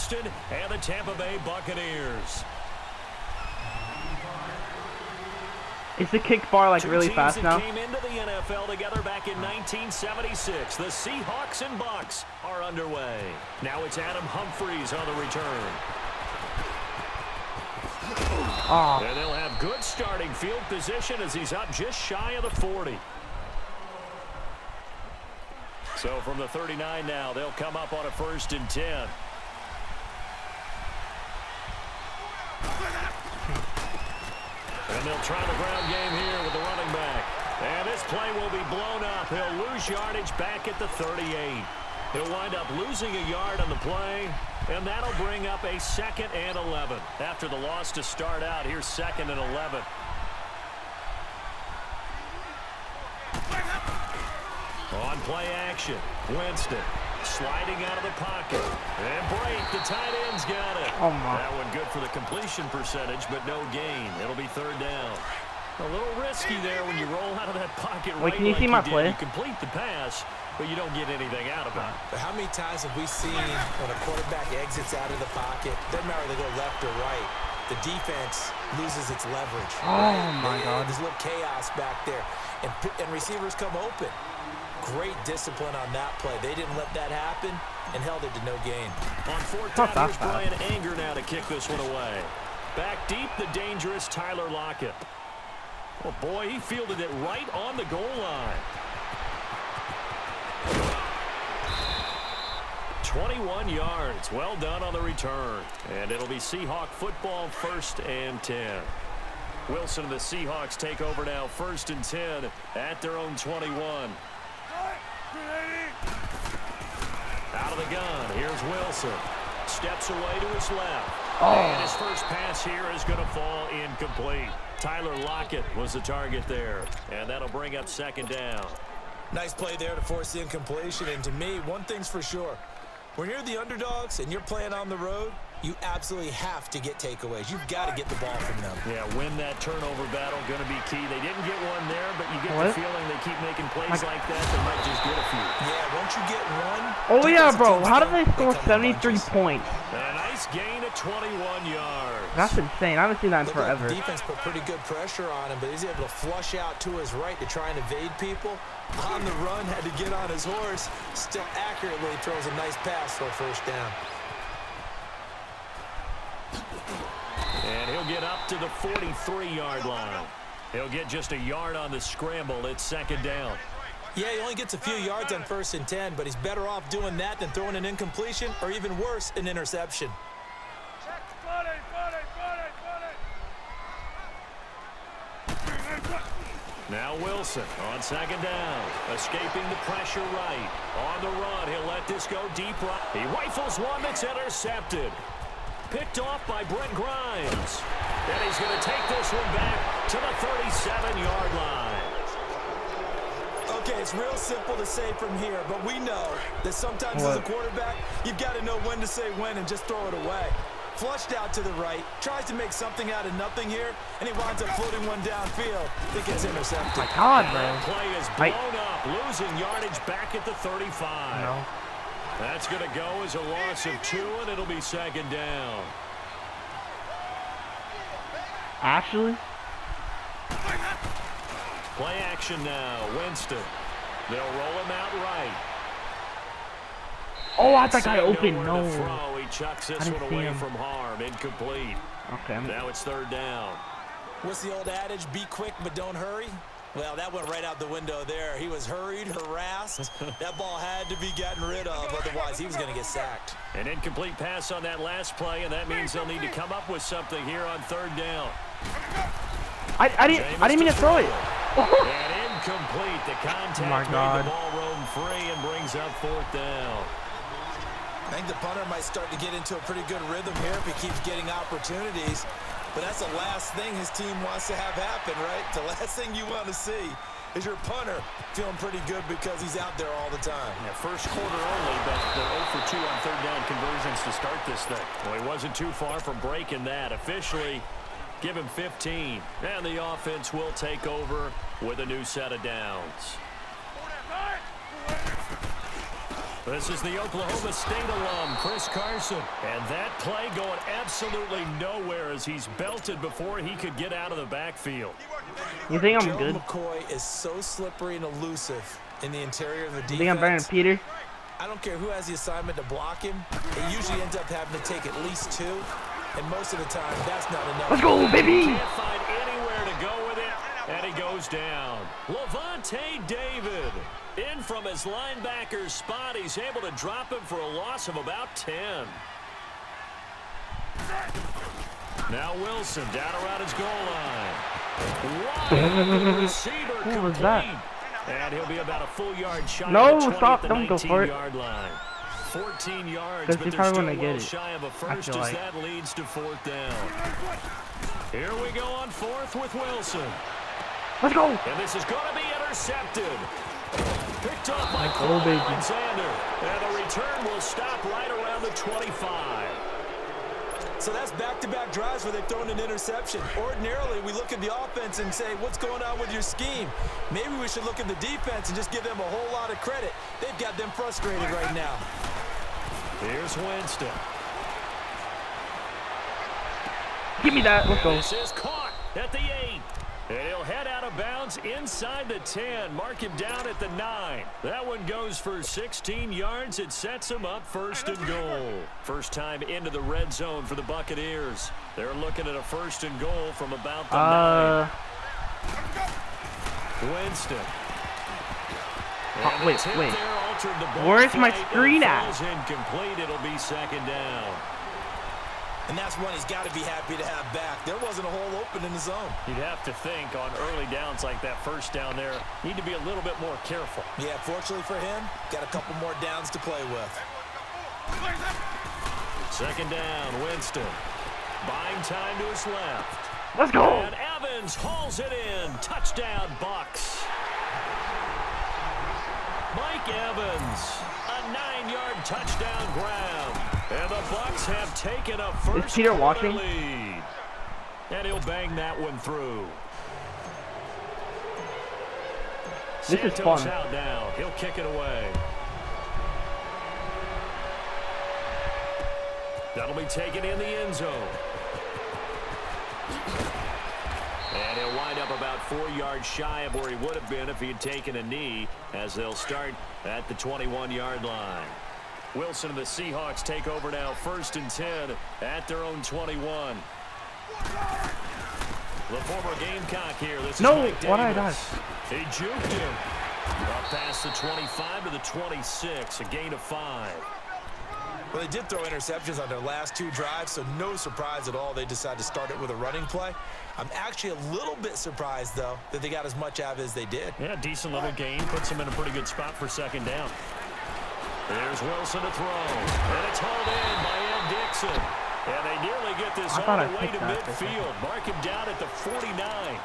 Houston and the Tampa Bay Buccaneers. Is the kick bar like really fast now? Came into the NFL together back in 1976. The Seahawks and Bucs are underway. Now it's Adam Humphries on the return. Oh. And they'll have good starting field position as he's up just shy of the 40. So from the 39 now, they'll come up on a 1st and 10. And they'll try the ground game here with the running back. And this play will be blown up. He'll lose yardage back at the 38. He'll wind up losing a yard on the play, and that'll bring up a 2nd and 11. After the loss to start out, here's 2nd and 11. On play action, Winston sliding out of the pocket. And break, the tight end's got it. Oh my. That one good for the completion percentage, but no gain. It'll be 3rd down. A little risky there when you roll out of that pocket. Wait, can you see my play? You complete the pass, but you don't get anything out of it. But how many times have we seen when a quarterback exits out of the pocket, doesn't matter whether they go left or right, the defense loses its leverage. Oh my God. There's a little chaos back there, and receivers come open. Great discipline on that play. They didn't let that happen and held it to no gain. On 4th down, here's Brian Anger now to kick this one away. Back deep, the dangerous Tyler Lockett. Oh boy, he fielded it right on the goal line. 21 yards. Well done on the return. And it'll be Seahawk football, 1st and 10. Wilson and the Seahawks take over now, 1st and 10 at their own 21. Out of the gun, here's Wilson. Steps away to his left. Oh. And his first pass here is going to fall incomplete. Tyler Lockett was the target there. And that'll bring up 2nd down. Nice play there to force the incompletion. And to me, one thing's for sure. When you're the underdogs and you're playing on the road, you absolutely have to get takeaways. You've got to get the ball from them. Yeah, win that turnover battle, going to be key. They didn't get one there, but you get the feeling they keep making plays like that. They might just get a few. Yeah, once you get one. Oh, yeah, bro. How did they score 73 points? And a nice gain at 21 yards. That's insane. I haven't seen that in forever. The defense put pretty good pressure on him, but he's able to flush out to his right to try and evade people. On the run, had to get on his horse. Still accurately throws a nice pass for a 1st down. And he'll get up to the 43-yard line. He'll get just a yard on the scramble. It's 2nd down. Yeah, he only gets a few yards on 1st and 10, but he's better off doing that than throwing an incompletion or even worse, an interception. Now Wilson on 2nd down, escaping the pressure right. On the run, he'll let this go deep right. He rifles one that's intercepted. Picked off by Brent Grimes. And he's going to take this one back to the 37-yard line. Okay, it's real simple to say from here, but we know that sometimes as a quarterback, you've got to know when to say when and just throw it away. Flushed out to the right, tries to make something out of nothing here, and he winds up floating one downfield. I think it's intercepted. My God, bro. That play is blown up, losing yardage back at the 35. No. That's going to go as a loss of 2, and it'll be 2nd down. Actually? Play action now. Winston. They'll roll him out right. Oh, I thought I opened. No. He chucks this one away from harm. Incomplete. Okay. Now it's 3rd down. What's the old adage? Be quick, but don't hurry. Well, that went right out the window there. He was hurried, harassed. That ball had to be gotten rid of. Otherwise, he was going to get sacked. An incomplete pass on that last play, and that means they'll need to come up with something here on 3rd down. I didn't mean to throw it. And incomplete. The contact made God. the ball roam free and brings up 4th down. I think the punter might start to get into a pretty good rhythm here if he keeps getting opportunities. But that's the last thing his team wants to have happen, right? The last thing you want to see is your punter feeling pretty good because he's out there all the time. Yeah, first quarter only, but they're 0 for 2 on 3rd down conversions to start this thing. Well, he wasn't too far from breaking that. Officially, give him 15. And the offense will take over with a new set of downs. This is the Oklahoma State alum, Chris Carson. And that play going absolutely nowhere as he's belted before he could get out of the backfield. You think I'm Joe good? McCoy is so slippery and elusive in the interior of the defense. You think I'm better than Peter? I don't care who has the assignment to block him. They usually end up having to take at least 2. And most of the time, that's not enough. Let's go, baby! Can't find anywhere to go with it. And he goes down. Levante David in from his linebacker spot. He's able to drop him for a loss of about 10. Now Wilson down around his goal line. Wow, the receiver What was complete. that? And he'll be about a full yard shy No, of the 20 stop, at the don't go for it. 19-yard line. 14 yards, Because but you they're probably still want to get well it. shy of a I first feel as like. that leads to 4th down. Here we go on 4th with Wilson. Let's go! And this is going to be intercepted. Picked up by Oh, baby. Alexander. And the return will stop right around the 25. So that's back-to-back drives where they've thrown an interception. Ordinarily, we look at the offense and say, what's going on with your scheme? Maybe we should look at the defense and just give them a whole lot of credit. They've got them frustrated right now. Here's Winston. Give me that. Let's go. This is caught at the 8. And he'll head out of bounds inside the 10. Mark him down at the 9. That one goes for 16 yards. It sets him up 1st and goal. First time into the red zone for the Buccaneers. They're looking at a 1st and goal from about the 9. Winston. And wait, the tip wait. there altered the ball Where's my flight. screen It at? falls incomplete. It'll be 2nd down. And that's one he's got to be happy to have back. There wasn't a hole open in the zone. You'd have to think on early downs like that 1st down there, need to be a little bit more careful. Yeah, fortunately for him, got a couple more downs to play with. 2nd down, Winston. Buying time to his left. Let's go! And Evans hauls it in. Touchdown, Bucks. Mike Evans, a 9-yard touchdown grab. And the Bucks have taken a first Peter quarter watching? lead. And he'll bang that one through. This is Santos fun. out now. He'll kick it away. That'll be taken in the end zone. And he'll wind up about 4 yards shy of where he would have been if he had taken a knee, as they'll start at the 21-yard line. Wilson and the Seahawks take over now, 1st and 10 at their own 21. The former Gamecock here. This is Mike why did I Davis. He juked him. Up past the 25 to the 26, a gain of 5. Well, they did throw interceptions on their last 2 drives, so no surprise at all they decided to start it with a running play. I'm actually a little bit surprised, though, that they got as much out of it as they did. Yeah, decent little gain. Puts him in a pretty good spot for 2nd down. There's Wilson to throw. And it's hauled in by Ed Dixon. And they nearly get this all the way to midfield. Mark him down at the 49.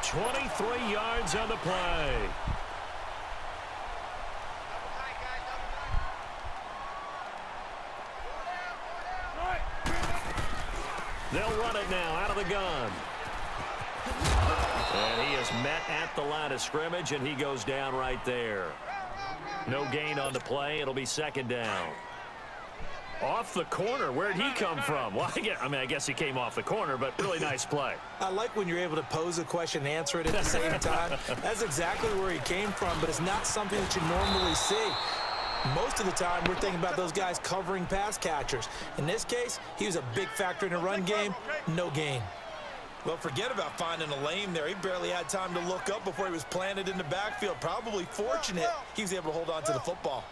23 yards on the play. They'll run it now out of the gun. And he is met at the line of scrimmage, and he goes down right there. No gain on the play. It'll be 2nd down. Off the corner. Where'd he come from? Well, I guess he came off the corner, but really nice play. I like when you're able to pose a question and answer it at the same time. That's exactly where he came from, but it's not something that you normally see. Most of the time, we're thinking about those guys covering pass catchers. In this case, he was a big factor in the run game. No gain. Well, forget about finding a lane there. He barely had time to look up before he was planted in the backfield. Probably fortunate he was able to hold on to the football.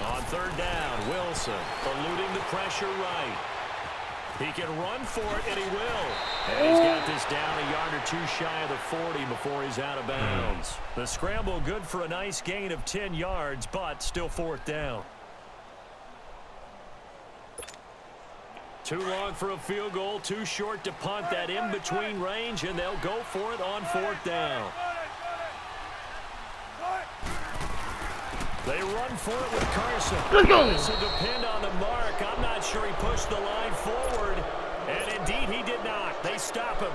On 3rd down, Wilson eluding the pressure right. He can run for it, and he will. And he's got this down a yard or 2 shy of the 40 before he's out of bounds. The scramble good for a nice gain of 10 yards, but still 4th down. Too long for a field goal, too short to punt. That in-between range, and they'll go for it on 4th down. They run for it with Carson. Let's go. This will depend on the mark. I'm not sure he pushed the line forward. And indeed, he did not. They stop him.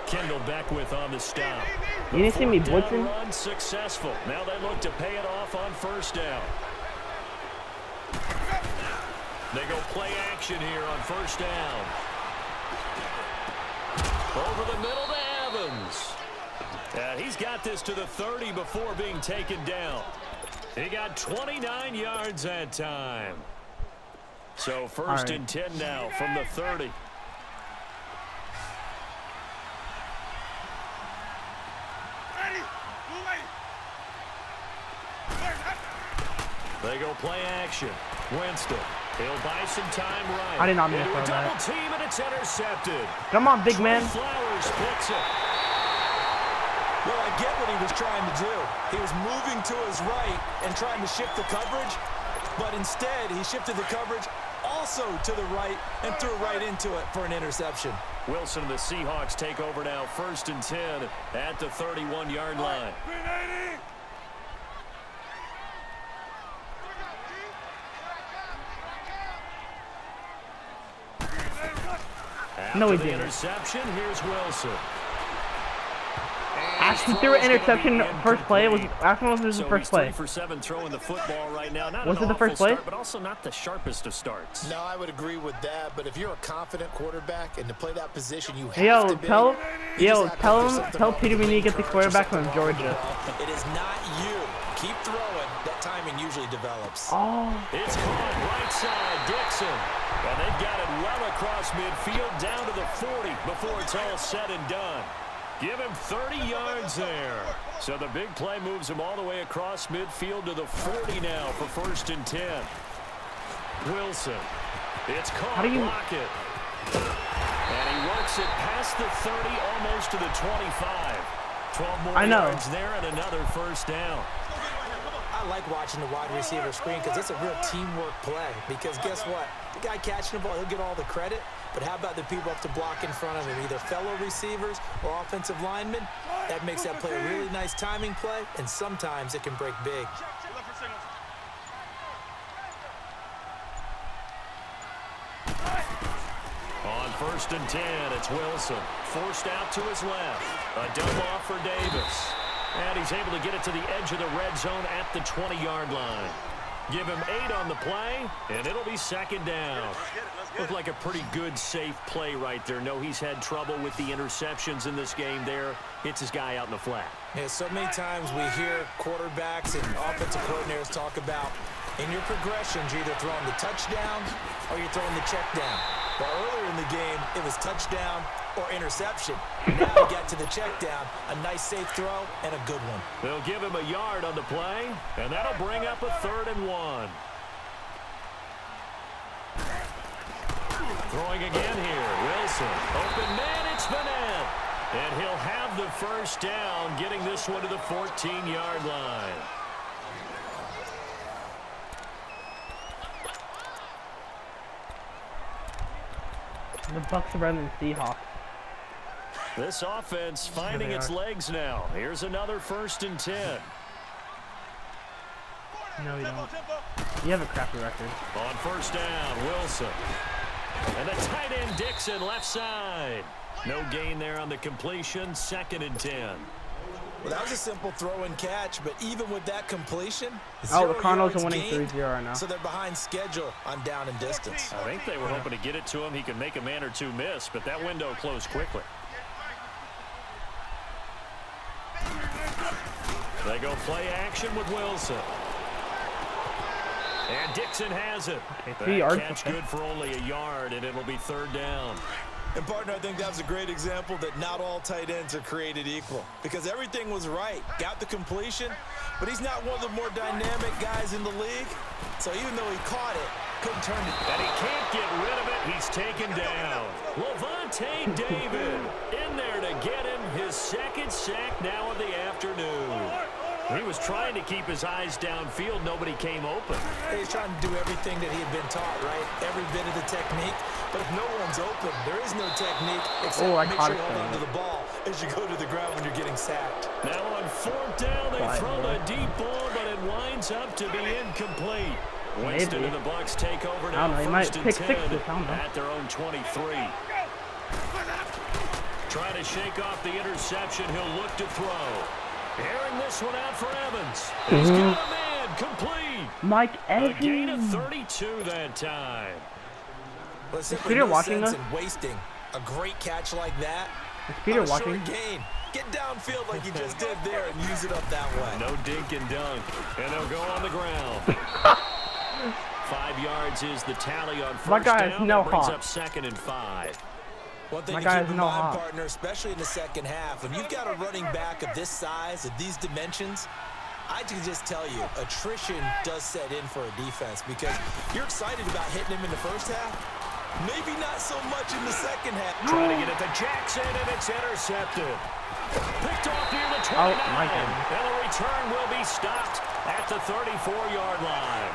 Kendall Beckwith on the stop. You didn't see me blitzing? Run successful. Now they look to pay it off on first down. They go play action here on first down. Over the middle to Evans. And he's got this to the 30 before being taken down. He got 29 yards that time. So first and 10 now from the 30. They go play action. Winston. He'll buy some time right. I did not miss that. that. Double team and it's intercepted. Come on, big man. Flowers splits it. Well, I get what he was trying to do. He was moving to his right and trying to shift the coverage, but instead he shifted the coverage also to the right and threw right into it for an interception. Wilson and the Seahawks take over now, first and 10 at the 31-yard line. No, he After the didn't. interception, here's Wilson. Ashton threw an interception first play. Ashton was the first play. He's 3 for 7 throwing the football right now. Not Was an it the first awful play? start, but also not the sharpest of starts. No, I would agree with that. But if you're a confident quarterback and to play that position, you have Yo, to be. tell Tell Peter we need to get the quarterback from Georgia. It is not you. Keep throwing. That timing usually develops. Oh, It's caught right side, Dixon. And they've got it well across midfield down to the 40 before it's all said and done. Give him 30 yards there. So the big play moves him all the way across midfield to the 40 now for first and 10. Wilson. It's caught. Block it. And he works it past the 30, almost to the 25. 12 more yards there and another first down. I like watching the wide receiver screen because it's a real teamwork play. Because guess what? The guy catching the ball, he'll get all the credit. But how about the people up to block in front of him, either fellow receivers or offensive linemen? That makes that play a really nice timing play, and sometimes it can break big. On first and 10, it's Wilson. Forced out to his left. A dump off for Davis. And he's able to get it to the edge of the red zone at the 20-yard line. Give him 8 on the play, and it'll be second down. Looked like a pretty good, safe play right there. No, he's had trouble with the interceptions in this game there. Hits his guy out in the flat. Yeah, so many times we hear quarterbacks and offensive coordinators talk about in your progressions, you're either throwing the touchdown or you're throwing the check down. But earlier in the game, it was touchdown or interception. Now we got to the check down, a nice safe throw and a good one. They'll give him a yard on the play, and that'll bring up a 3rd and 1. Throwing again here, Wilson. Open man, it's Vanette. And he'll have the first down, getting this one to the 14-yard line. the Bucs are better than Seahawks. This offense finding its legs now. Here's another first and 10. No, you don't. You have a crappy record. On first down, Wilson. And the tight end Dixon left side. No gain there on the completion. 2nd and 10. Well, that was a simple throw and catch, but even with that completion, the Cardinals are winning 3-0 right now. So they're behind schedule on down and distance. I think they were hoping to get it to him. He could make a man or two miss, but that window closed quickly. They go play action with Wilson. And Dixon has it. Okay, that catch good for only a yard, and it'll be 3rd down. And, partner, I think that was a great example that not all tight ends are created equal. Because everything was right. Got the completion, but he's not one of the more dynamic guys in the league. So even though he caught it, couldn't turn it. And he can't get rid of it. He's taken down. Levante David in there to get him his 2nd sack now of the afternoon. He was trying to keep his eyes downfield. Nobody came open. He's trying to do everything that he had been taught, right? Every bit of the technique. But if no one's open, there is no technique except make sure you hold on to the ball as you go to the ground when you're getting sacked. Now on 4th down, they throw the deep ball, but it winds up to be incomplete. Winston and the Bucs take over now. 1st and 10 at their own 23. Trying to shake off the interception. He'll look to throw. Airing this one out for Evans. He's got a man complete. Mike Evans. A gain of 32 that time. Well, Is Peter watching us? Wasting a great catch like that. Is Peter on a watching? short gain. Get downfield like you just did there and use it up that way. No dink and dunk. And they'll go on the ground. 5 yards is the tally on first guy down. has no That brings hop. up 2nd and 5. One thing My to guy keep has in no mind, hop. partner, especially in the second half, when you've got a running back of this size, of these dimensions, I can just tell you, attrition does set in for a defense because you're excited about hitting him in the first half. Maybe not so much in the second half. Trying to get it to Jackson, and it's intercepted. Picked off near the 29. Oh, my goodness. And the return will be stopped at the 34-yard line.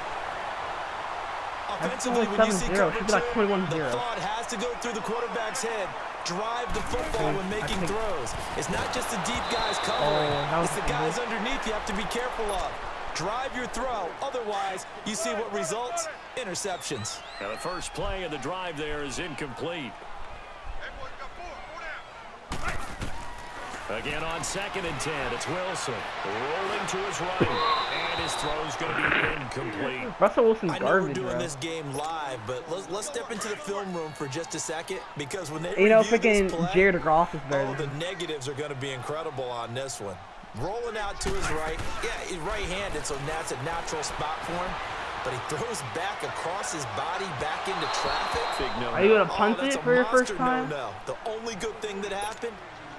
Offensively, only when you see 7-0. cover Should be like two, 21-0. the thought has to go through the quarterback's head. Drive the football when making throws. It's not just the deep guys covering. It's the guys underneath you have to be careful of. Drive your throw. Otherwise, you see what results? Interceptions. Now the first play of the drive there is incomplete. Again on 2nd and 10, it's Wilson rolling to his right, and his throw's going to be incomplete. Russell Wilson's I know garbage, we're doing bro. this game live, but let's step into the film room for just a second because when they You know, review this freaking play, Jared Goff is better oh, the than him. negatives are going to be incredible on this one. Rolling out to his right. Yeah, he's right-handed, so that's a natural spot for him. But he throws back across his body back into traffic. Big no. Are you going to punt that's it a for your first monster time? No. The only good thing that happened,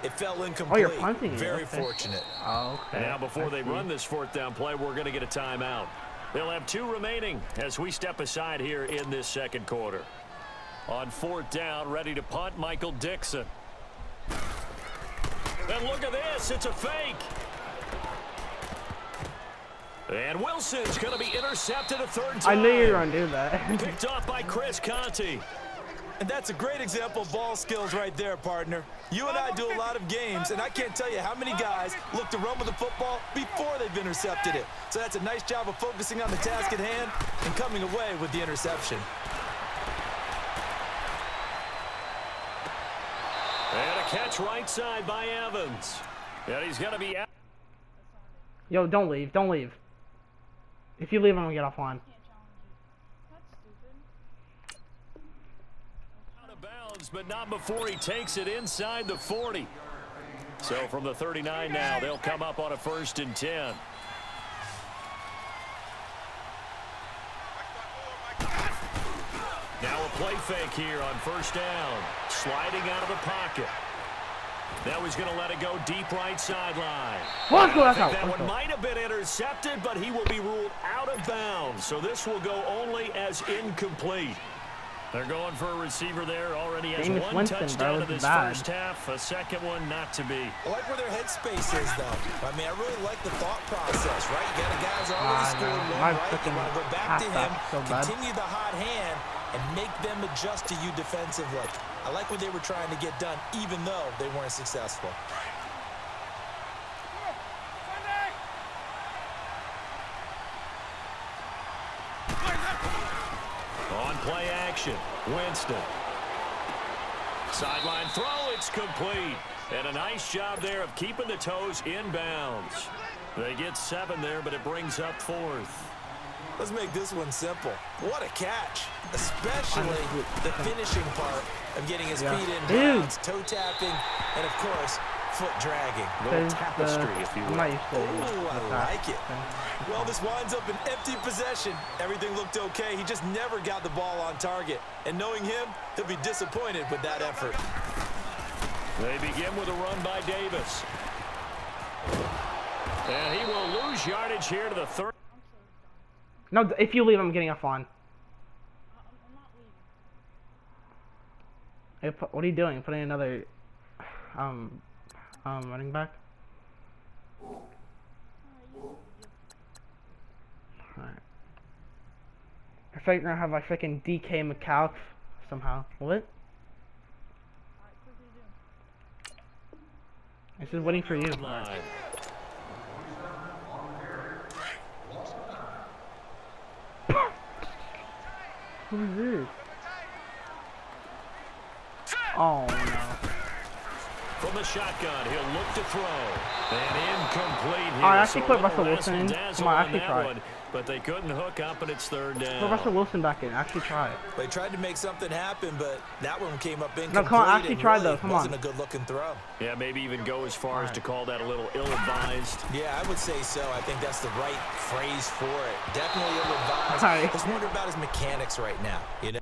it fell incomplete. Oh, you're punting it. Very Okay. fortunate. Oh, okay. Now before I they see. run this 4th down play, we're going to get a timeout. They'll have 2 remaining as we step aside here in this 2nd quarter. On 4th down, ready to punt, Michael Dixon. And look at this, it's a fake. And Wilson's going to be intercepted a 3rd time. I knew you were going to do that. Picked off by Chris Conti. And that's a great example of ball skills right there, partner. You and I do a lot of games, and I can't tell you how many guys look to run with the football before they've intercepted it. So that's a nice job of focusing on the task at hand and coming away with the interception. And a catch right side by Evans. And he's going to be out. Yo, don't leave. Don't leave. If you leave, I'm going to get offline. Out of bounds, but not before he takes it inside the 40. So from the 39 now, they'll come up on a 1st and 10. Now a play fake here on 1st down. Sliding out of the pocket. Now he's going to let it go deep right sideline. Let's go. I That's think out. that Let's one go. might have been intercepted, but he will be ruled out of bounds. So this will go only as incomplete. They're going for a receiver there. Already has Jameis 1 Winston, touchdown bro, in this this is bad. first half. A 2nd one not to be. I like where their headspace is, though. I mean, I really like the thought process, right? You got a guy who's already scored one, My right? You freaking want to go back to him, halfback's so bad. continue the hot hand, and make them adjust to you defensively. I like what they were trying to get done, even though they weren't successful. On play action, Winston. Sideline throw, it's complete. And a nice job there of keeping the toes inbounds. They get 7 there, but it brings up 4th. Let's make this one simple. What a catch, especially the finishing part of getting his feet in bounds, toe tapping, and of course, foot dragging. Little tapestry, if you I'm will. not used to it. Ooh, I like it. Well, this winds up an empty possession. Everything looked okay. He just never got the ball on target. And knowing him, he'll be disappointed with that effort. They begin with a run by Davis. And he will lose yardage here to the 3rd. No, if you leave, I'm getting offline. Hey, what are you doing? Putting another running back? Alright. I thought you were gonna have like freaking DK McCall somehow. What? I'm just waiting for you. Line. Who's this? Oh no. From the shotgun, he'll look to throw. And incomplete here. I actually So put a Russell little Wilson in. razzle-dazzle Come on, on actually that try it. one, but they couldn't hook up, and it's third down. Put Russell Wilson back in. Actually try it. They tried to make something happen, but that one came up incomplete. No, come on, actually and try really though. Come wasn't on. a good-looking throw. Yeah, maybe even go as far as to call that a little ill-advised. Yeah, I would say so. I think that's the right phrase for it. Definitely ill-advised. Hi. Just wonder about his mechanics right now, you know?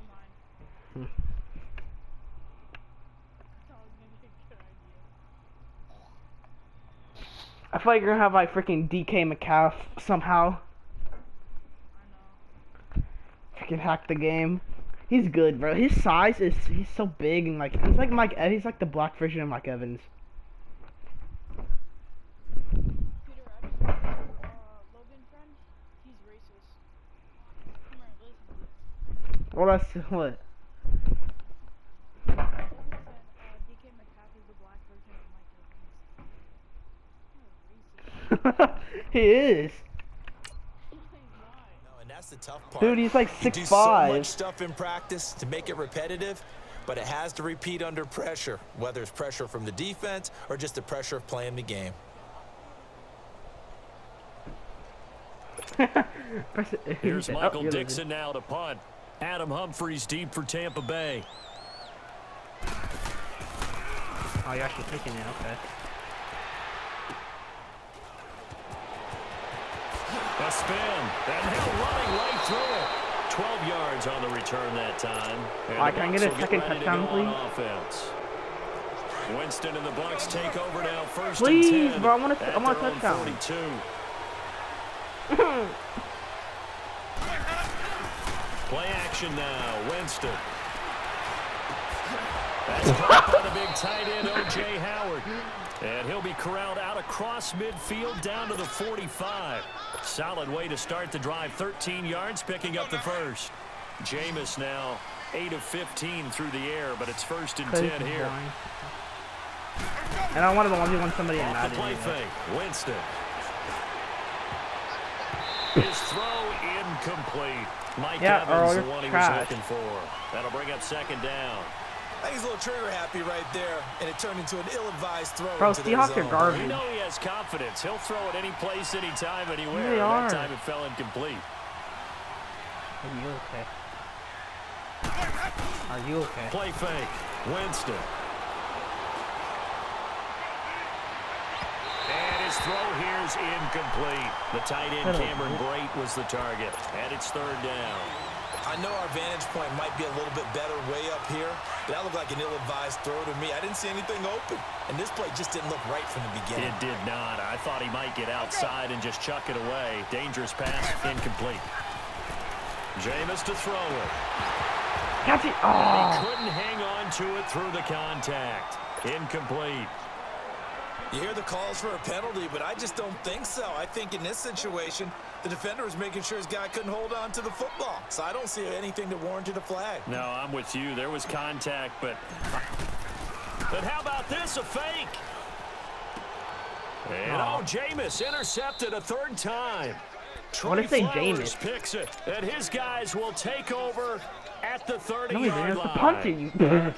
I feel like you're gonna have like freaking DK Metcalf somehow. Freaking hack the game. He's good, bro. His size he's so big and like he's like he's like the black version of Mike Evans. Peter, I just met Logan friend. He's racist. Come here, listen to this. Well, that's what. Logan said DK Metcalf is the black version of Mike Evans. He is. No, and that's the tough part. Dude, he's like You do 6'5". so much stuff in practice to make it repetitive, but it has to repeat under pressure, whether it's pressure from the defense or just the pressure of playing the game. Here's Michael Dixon now to punt. Adam Humphries deep for Tampa Bay. Oh, you're actually picking it. Okay. A spin, and he'll running right through it. 12 yards on the return that time. And Can I the get a Bucs will second ready to touchdown, go on please? offense. Winston and the Bucs take over now, first Please, and 10. bro, I want a at their own touchdown. 42. Play action now, Winston. That's caught by the big tight end, O.J. Howard. And he'll be corralled out across midfield down to the 45. Solid way to start the drive. 13 yards, picking up the first. Jameis now 8 of 15 through the air, but it's first and 10 here. And I wanted the ones who won somebody in Off Madden. the play anyway. fake, Winston. His throw incomplete. Mike Evans, the one he was looking for. That'll bring up second down. I think he's a little trigger happy right there, and it turned into an ill-advised throw. Bro, into their Seahawks are zone. garbage. You know he has confidence. He'll throw it any place, anytime, anywhere. They are. That time it fell incomplete. Are you okay? Are you okay? Play fake, Winston. And his throw here is incomplete. The tight end, Cameron Brate, was the target. And it's third down. I know our vantage point might be a little bit better way up here, but that looked like an ill-advised throw to me. I didn't see anything open, and this play just didn't look right from the beginning. It did not. I thought he might get outside and just chuck it away. Dangerous pass, incomplete. Jameis to throw it. Catch it! He Oh! couldn't hang on to it through the contact. Incomplete. You hear the calls for a penalty, but I just don't think so. I think in this situation, the defender was making sure his guy couldn't hold on to the football. So I don't see anything that warranted a flag. No, I'm with you. There was contact, but how about this, a fake? And Jameis intercepted a third time. What did Trey they say, Flowers Jameis? picks it, and his guys will take over at the 30-yard No, he didn't. It's line. a punt to you.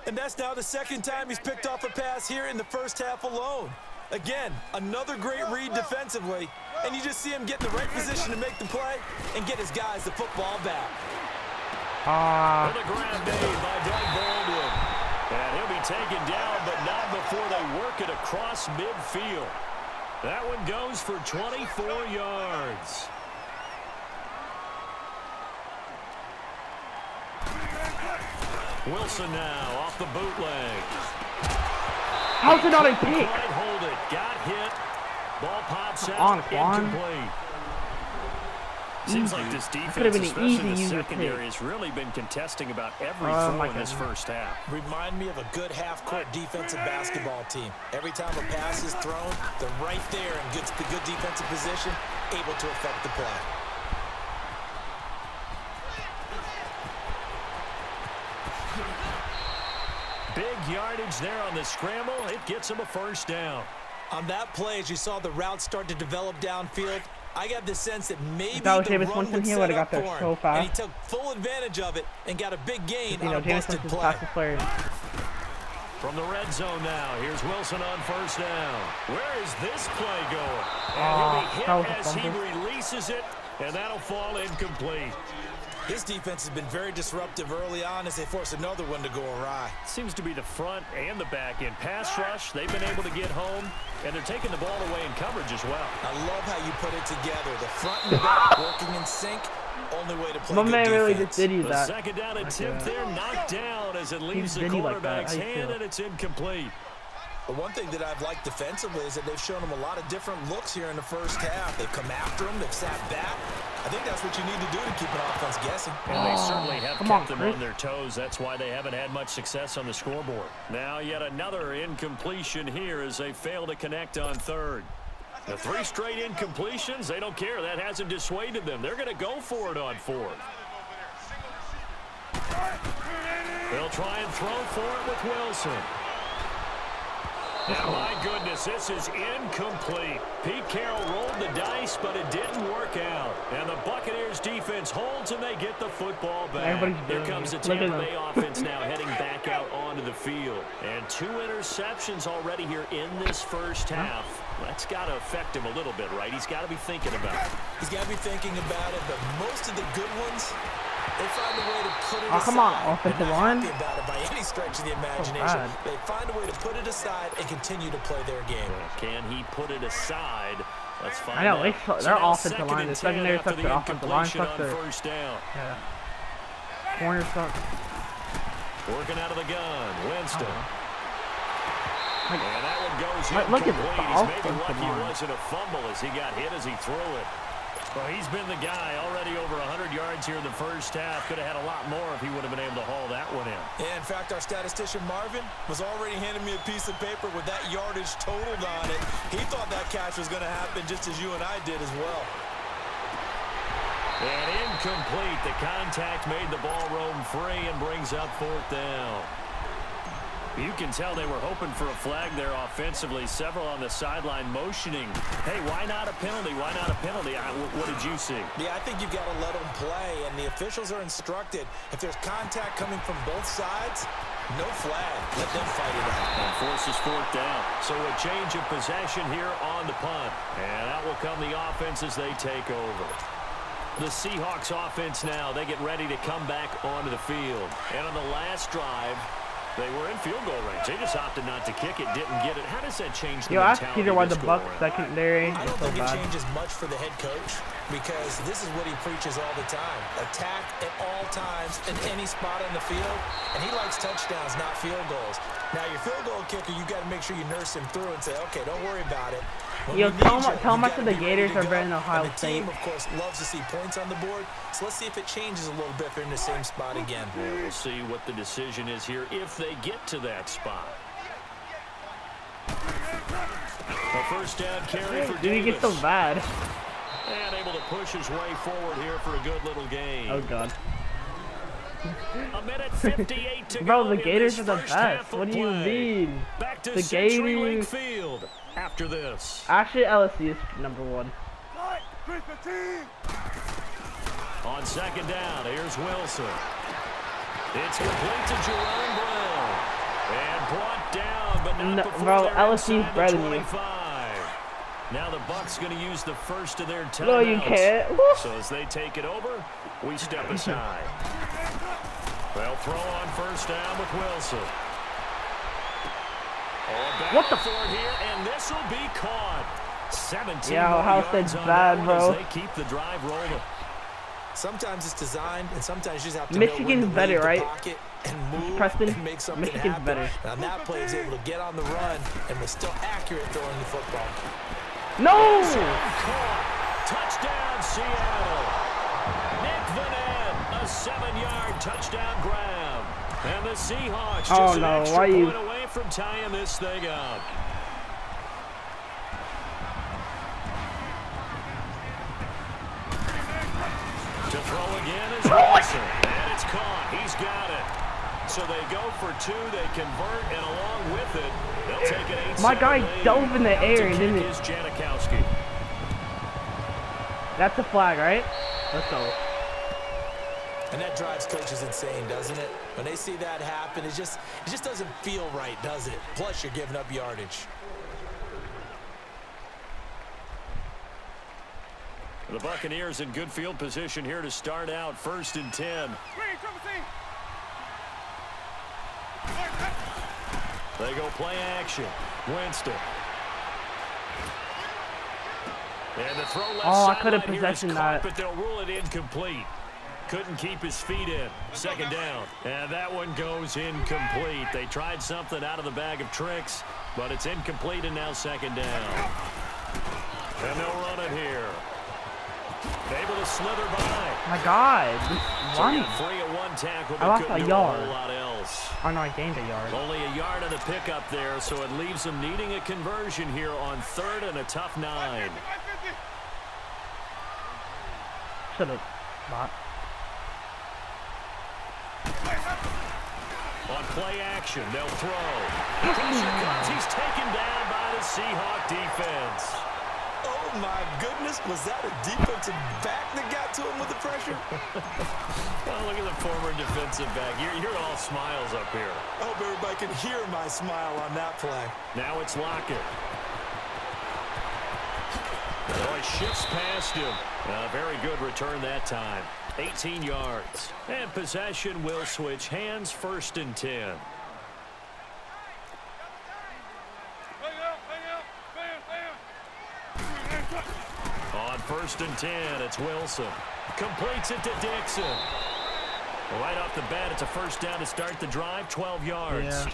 And that's now the second time he's picked off a pass here in the first half alone. Again, another great read defensively, and you just see him get in the right position to make the play and get his guys the football back. And a grab made by Doug Baldwin. And he'll be taken down, but not before they work it across midfield. That one goes for 24 yards. Wilson now off the bootleg. How's it not a pick? Quite hold it. Got hit. Ball pops out. on, Quan. Incomplete. Seems like this defense, could've been an especially easy the user secondary, pick. has really been contesting about every Oh, throw my in this goodness. first half. Remind me of a good half-court defensive basketball team. Every time a pass is thrown, they're right there in good defensive position, able to affect the play. Big yardage there on the scramble. It gets him a first down. On that play, as you saw the route start to develop downfield, I got the sense that maybe that was the Jameis run Winston, would he set would've up got there for him. so fast. And he took full advantage of it and got a big gain You on know, a Jameis busted Winston's play. fastest player. From the red zone now, here's Wilson on first down. Where is this play going? And he'll that was be a hit as he fumble. releases it, and that'll fall incomplete. His defense has been very disruptive early on as they force another one to go awry. Seems to be the front and the back end. Pass rush, they've been able to get home, and they're taking the ball away in coverage as well. I love how you put it together. The front and back working in sync. Only way to play My good man really defense. just did you The that. second down attempt there knocked down as it leaves the did he like that? quarterback's How you hand, feel? and it's incomplete. But one thing that I've liked defensively is that they've shown him a lot of different looks here in the first half. They've come after him. They've sat back. I think that's what you need to do to keep an offense guessing. And they certainly have come kept on, them Chris. on their toes. That's why they haven't had much success on the scoreboard. Now yet another incompletion here as they fail to connect on third. The 3 straight incompletions, they don't care. That hasn't dissuaded them. They're going to go for it on fourth. They'll try and throw for it with Wilson. And my goodness, this is incomplete. Pete Carroll rolled the dice, but it didn't work out. And the Buccaneers defense holds, and they get the football back. Everybody's Here doing comes the it. Look at Tampa them. Bay offense now heading back out onto the field. And 2 interceptions already here in this first half. That's got to affect him a little bit, right? He's got to be thinking about it. He's got to be thinking about it, but most of the good ones, they find a way to put it aside. come on, offensive They're not line. happy about it by any stretch of the imagination. bad. They find a way to put it aside and continue to play their game. Can he put it aside? Let's find I know, out. their now offensive second line, and the 10 secondary after sucks, the their offensive line incompletion sucks, on their first down. corner sucks. Working out of the gun, Winston. Like, And that one goes look at the incomplete. He's maybe offensive lucky it line. wasn't a fumble as he got hit as he threw it. Well, he's been the guy already over 100 yards here in the first half. Could have had a lot more if he would have been able to haul that one in. Yeah, in fact, our statistician Marvin was already handing me a piece of paper with that yardage totaled on it. He thought that catch was going to happen just as you and I did as well. And incomplete. The contact made the ball roam free and brings up fourth down. You can tell they were hoping for a flag there offensively. Several on the sideline motioning. Hey, why not a penalty? Why not a penalty? What did you see? Yeah, I think you've got to let them play, and the officials are instructed. If there's contact coming from both sides, no flag. Let them fight it out. And forces fourth down. So a change of possession here on the punt. And out will come the offense as they take over. The Seahawks offense now, they get ready to come back onto the field. And on the last drive, they were in field goal range. They just opted not to kick it, didn't get it. How does that change the Yo, ask mentality Peter why this the go Bucks around? secondary I is don't so think it bad. changes much for the head coach because this is what he preaches all the time. Attack at all times in any spot on the field, and he likes touchdowns, not field goals. Now, your field goal kicker, you got to make sure you nurse him through and say, okay, don't worry about it. When Yo, we tell need him- you, tell him you I said gotta the be ready Gators to are go. better than Ohio And the team, State. of course, loves to see points on the board. So let's see if it changes a little bit if they're in the same spot again. Yeah, we'll see what the decision is here if they get to that spot. A first down carry for Dude, he Davis. gets so bad. And able to push his way forward here for a good little gain. Oh, God. A minute 58 to Bro, go the in Gators this are the first half best. of What do you play. mean? Back to The CenturyLink Gators- Field after this. Actually, LSU is number 1. On second down, here's Wilson. It's complete to Jerome Brown. And brought down, but not No, before bro, they're LSU 's inside the better than you. 25. Now the Bucks going to use the first of their timeouts. No, you can't. So as they take it over, we step aside. They'll throw on first down with Wilson. Back What the for it here, and this will be caught. 17 Yeah, more Ohio yards State's on bad, that one bro. as they keep the drive rolling. Sometimes it's designed, and sometimes you just have to Michigan's know when to better, leave the right? pocket and move Preston, and make something Michigan's happen. better. Now, that play is able to get on the run and was still accurate throwing the football. No! Caught. Touchdown, Seattle. Nick Vanette, a 7-yard touchdown grab. And the Seahawks just Oh, an no, extra why you- point away from tying this thing up. To throw again is Wilson. And it's caught. He's got it. So they go for 2, they convert, and along with it, they'll take an 8-7 My guy lead. dove in the air To and kick didn't is Janikowski. That's a flag, right? Let's go. And that drives coaches insane, doesn't it? When they see that happen, it just doesn't feel right, does it? Plus, you're giving up yardage. The Buccaneers in good field position here to start out. 1st and 10. They go play action. Winston. And the throw left I could have sideline here is possessioned caught, that. but they'll rule it incomplete. Couldn't keep his feet in. 2nd down. And that one goes incomplete. They tried something out of the bag of tricks, but it's incomplete and now 2nd down. And they'll run it here. Able to slither by. My God. So Running. 3-1 tackle, I but lost couldn't a do yard. a whole lot else. Oh no, I gained a yard. Only a yard on the pickup there, so it leaves them needing a conversion here on 3rd and a tough 9. Should have bought. On play action, they'll throw. Pressure comes. He's taken down by the Seahawk defense. Oh, my goodness. Was that a defensive back that got to him with the pressure? Well, look at the former defensive back. You're all smiles up here. I hope everybody can hear my smile on that play. Now it's Lockett. Oh, he shifts past him. Very good return that time. 18 yards. And possession will switch hands. 1st and 10. On 1st and 10, it's Wilson. Completes it to Dixon. Right off the bat, it's a 1st down to start the drive, 12 yards. Yeah.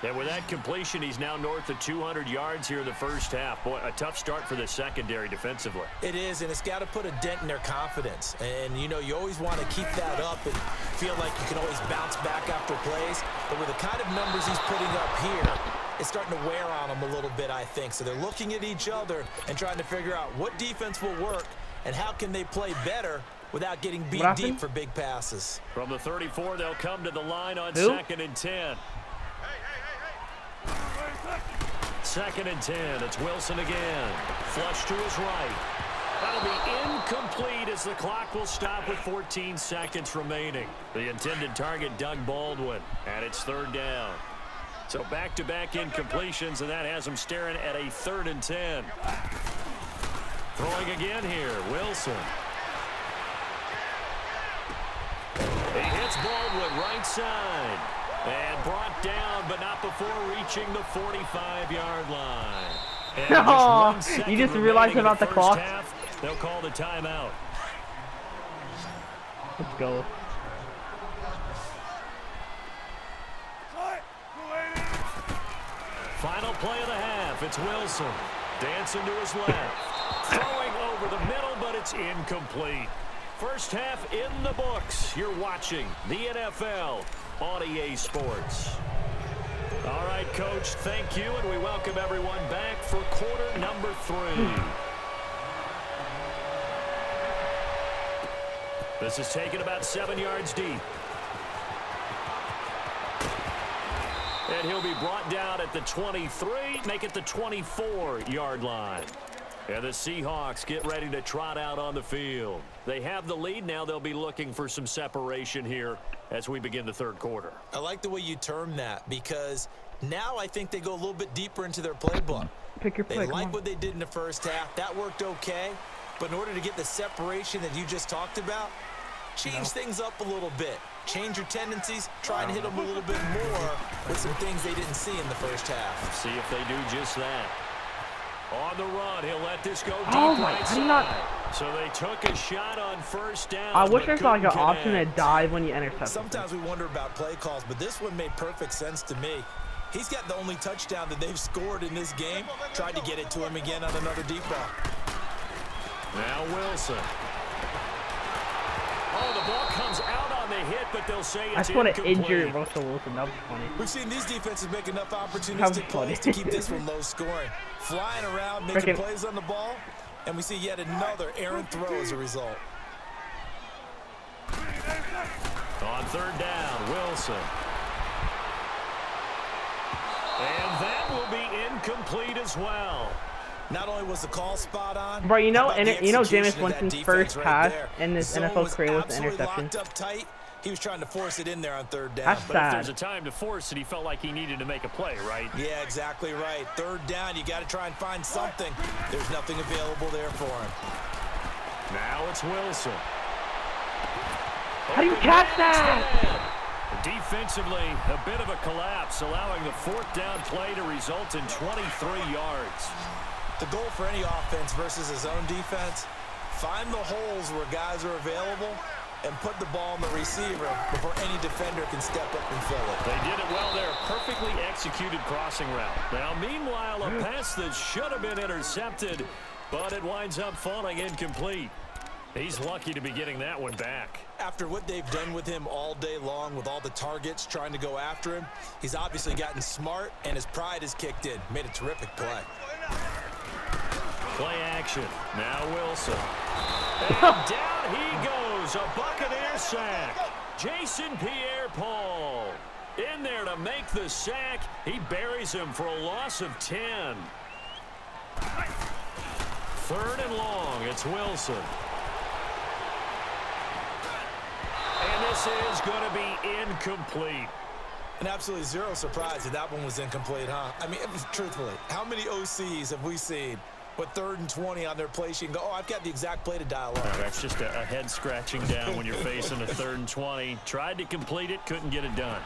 And with that completion, he's now north of 200 yards here in the 1st half. Boy, a tough start for the secondary defensively. It is, and it's got to put a dent in their confidence. And, you know, you always want to keep that up and feel like you can always bounce back after plays. But with the kind of numbers he's putting up here, it's starting to wear on them a little bit, I think. So they're looking at each other and trying to figure out what defense will work and how can they play better without getting beat deep for big passes. From the 34, they'll come to the line on Who? 2nd and 10. 2nd and 10. It's Wilson again. Flush to his right. That'll be incomplete as the clock will stop with 14 seconds remaining. The intended target, Doug Baldwin, and it's 3rd down. So back-to-back incompletions, and that has him staring at a 3rd and 10. Throwing again here, Wilson. He hits Baldwin right side. And brought down, but not before reaching the 45-yard line. And Oh, just 1 second you just realized remaining in about the first clock? half, they'll call the timeout. Let's go. Final play of the half. It's Wilson. Dancing to his left. Throwing over the middle, but it's incomplete. 1st half in the books. You're watching the NFL on EA Sports. All right, Coach, thank you, and we welcome everyone back for quarter number 3. This is taken about 7 yards deep. And he'll be brought down at the 23, make it the 24-yard line. And the Seahawks get ready to trot out on the field. They have the lead. Now they'll be looking for some separation here as we begin the 3rd quarter. I like the way you term that because now I think they go a little bit deeper into their playbook. Pick your play. They like what they did in the 1st half. That worked okay. But in order to get the separation that you just talked about, change things up a little bit. Change your tendencies. Try and hit them a little bit more with some things they didn't see in the 1st half. See if they do just that. On the run, he'll let this go deep my right God, side. So they took a shot on 1st down. I wish but there's like an couldn't option to connect. dive when you intercept. Sometimes we wonder about play calls, but this one made perfect sense to me. He's got the only touchdown that they've scored in this game. Tried to get it to him again on another deep ball. Now Wilson. Oh, the ball comes out on the hit, but they'll say I it's just want to incomplete. injure Russell Wilson. That was funny. We've seen these defenses make enough That was opportunistic funny. plays to keep this one low scoring. Flying around, making Frickin- plays on the ball, and we see yet another errant throw as a result. On 3rd down, Wilson. And that will be incomplete as well. Not only was the call spot on, Bro, you know, how about and the you know, execution Jameis of that Winston's defense first right pass there. in this The zone NFL was career was an absolutely interception. locked up tight. He was trying to force it in there on third down. That's But if sad. there's a time to force it, he felt like he needed to make a play, right? Yeah, exactly right. Third down, you got to try and find something. There's nothing available there for him. Now it's Wilson. How do you catch that? Defensively, a bit of a collapse, allowing the fourth down play to result in 23 yards. The goal for any offense versus his own defense, find the holes where guys are available and put the ball in the receiver before any defender can step up and fill it. They did it well there. Perfectly executed crossing route. Now, meanwhile, a pass that should have been intercepted, but it winds up falling incomplete. He's lucky to be getting that one back. After what they've done with him all day long with all the targets trying to go after him, he's obviously gotten smart and his pride has kicked in. Made a terrific play. Play action. Now Wilson. And down he goes. A Buccaneer sack. Jason Pierre-Paul in there to make the sack. He buries him for a loss of 10. Third and long. It's Wilson. And this is going to be incomplete. And absolutely zero surprise that that one was incomplete, huh? I mean, truthfully, how many OCs have we seen with 3rd and 20 on their play sheet and go, oh, I've got the exact play to dial up? That's just a head scratching down when you're facing a 3rd and 20. Tried to complete it, couldn't get it done.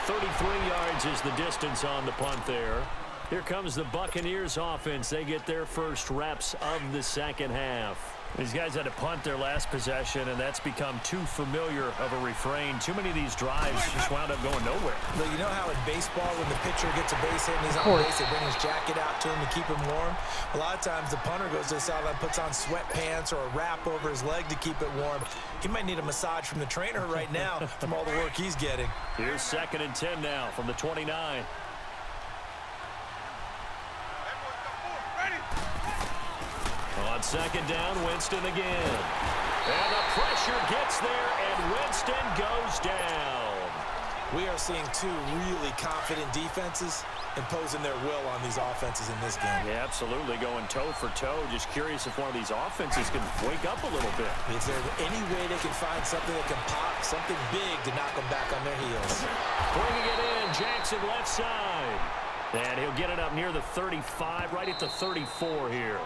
33 yards is the distance on the punt there. Here comes the Buccaneers offense. They get their first reps of the second half. These guys had to punt their last possession, and that's become too familiar of a refrain. Too many of these drives just wound up going nowhere. Well, you know how in baseball, when the pitcher gets a base hit and he's on base, they bring his jacket out to him to keep him warm? A lot of times the punter goes to the sideline, puts on sweatpants or a wrap over his leg to keep it warm. He might need a massage from the trainer right now from all the work he's getting. Here's 2nd and 10 now from the 29. On 2nd down, Winston again. And the pressure gets there, and Winston goes down. We are seeing two really confident defenses imposing their will on these offenses in this game. Yeah, absolutely, going toe for toe. Just curious if one of these offenses can wake up a little bit. Is there any way they can find something that can pop, something big to knock them back on their heels? Bringing it in, Jackson left side. And he'll get it up near the 35, right at the 34 here.